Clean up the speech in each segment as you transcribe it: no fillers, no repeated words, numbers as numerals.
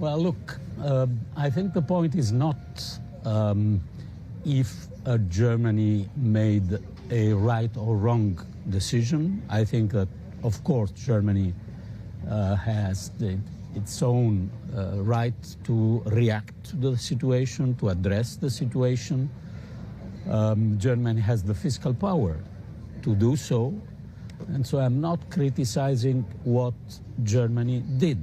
Well, look, I think the point is not if Germany made a right or wrong decision. I think that, of course, Germany has its own right to react to the situation, to address the situation. Germany has the fiscal power to do so, and so I'm not criticizing what Germany did.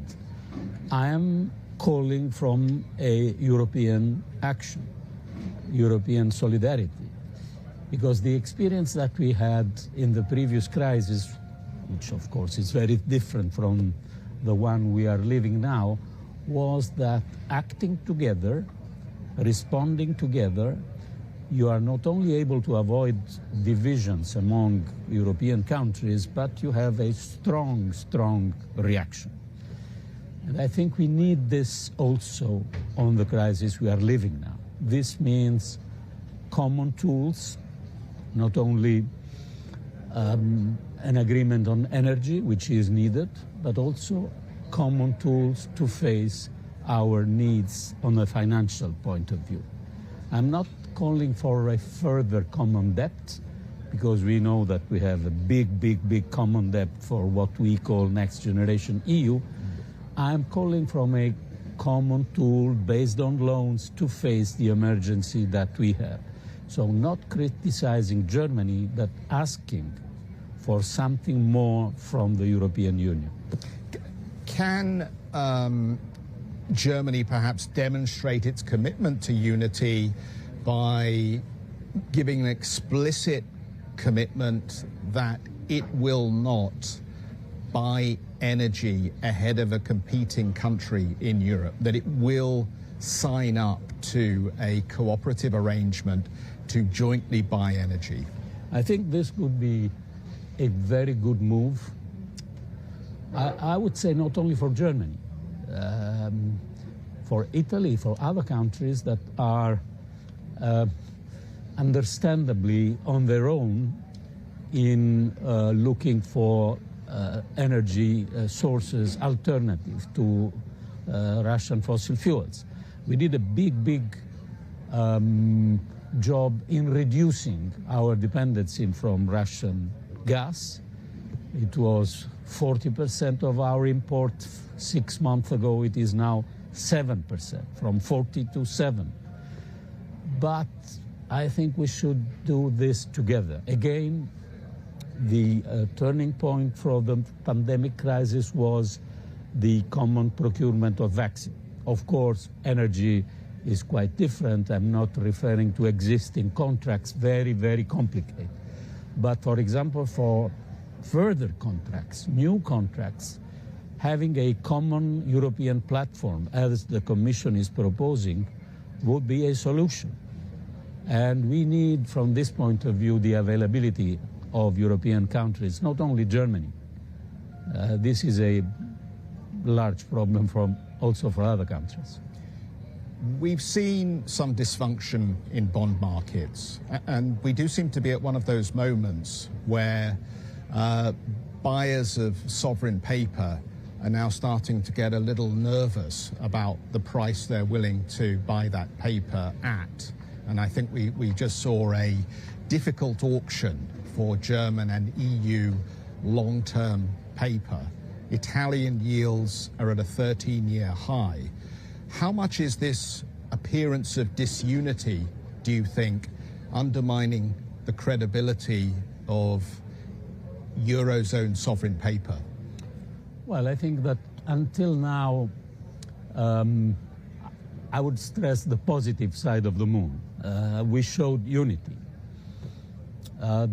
I am calling from a European action, European solidarity, because the experience that we had in the previous crisis, which of course is very different from the one we are living now, was that acting together, responding together, you are not only able to avoid divisions among European countries, but you have a strong, strong reaction. And I think we need this also on the crisis we are living now. This means common tools, not only an agreement on energy, which is needed, but also common tools to face our needs on a financial point of view. I'm not calling for a further common debt, because we know that we have a big common debt for what we call Next Generation EU. I'm calling from a common tool based on loans to face the emergency that we have. So not criticizing Germany, but asking for something more from the European Union. Can Germany perhaps demonstrate its commitment to unity by giving an explicit commitment that it will not buy energy ahead of a competing country in Europe, that it will sign up to a cooperative arrangement to jointly buy energy? I think this would be a very good move. I would say not only for Germany, for Italy, for other countries that are understandably on their own in looking for energy sources alternative to Russian fossil fuels. We did a big job in reducing our dependency from Russian gas. It was 40% of our import 6 months ago. It is now 7%, from 40 to 7. But I think we should do this together. Again, the turning point for the pandemic crisis was the common procurement of vaccine. Of course, energy is quite different. I'm not referring to existing contracts, very complicated. But for example, for further contracts, new contracts, having a common European platform, as the Commission is proposing, would be a solution. And we need, from this point of view, the availability of European countries, not only Germany. This is a large problem also for other countries. We've seen some dysfunction in bond markets, and we do seem to be at one of those moments where buyers of sovereign paper are now starting to get a little nervous about the price they're willing to buy that paper at. And I think we just saw a difficult auction for German and EU long-term paper. Italian yields are at a 13-year high. How much is this appearance of disunity, do you think, undermining the credibility of Eurozone sovereign paper? Well, I think that until now, I would stress the positive side of the moon. We showed unity.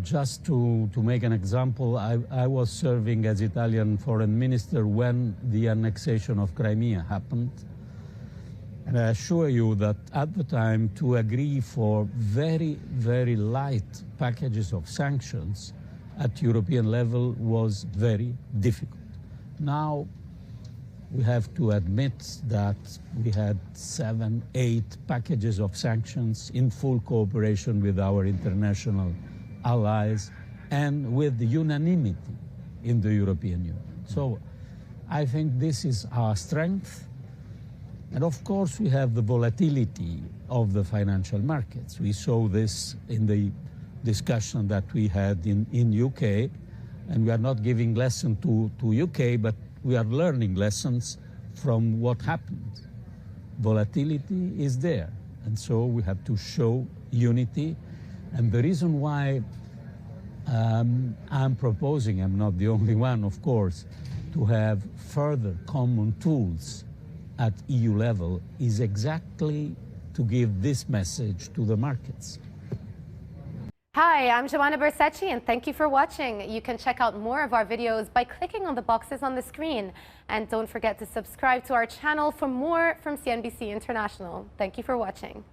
Just to make an example, I was serving as Italian foreign minister when the annexation of Crimea happened. And I assure you that at the time, to agree for very light packages of sanctions at European level was very difficult. Now, we have to admit that we had 7, 8 packages of sanctions in full cooperation with our international allies and with the unanimity in the European Union. So I think this is our strength. And of course, we have the volatility of the financial markets. We saw this in the discussion that we had in UK, and we are not giving lesson to UK, but we are learning lessons from what happened. Volatility is there, and so we have to show unity. And the reason why I'm proposing, I'm not the only one, of course, to have further common tools at EU level is exactly to give this message to the markets. Hi, I'm Joanna Bersecci, and thank you for watching. You can check out more of our videos by clicking on the boxes on the screen. And don't forget to subscribe to our channel for more from CNBC International. Thank you for watching.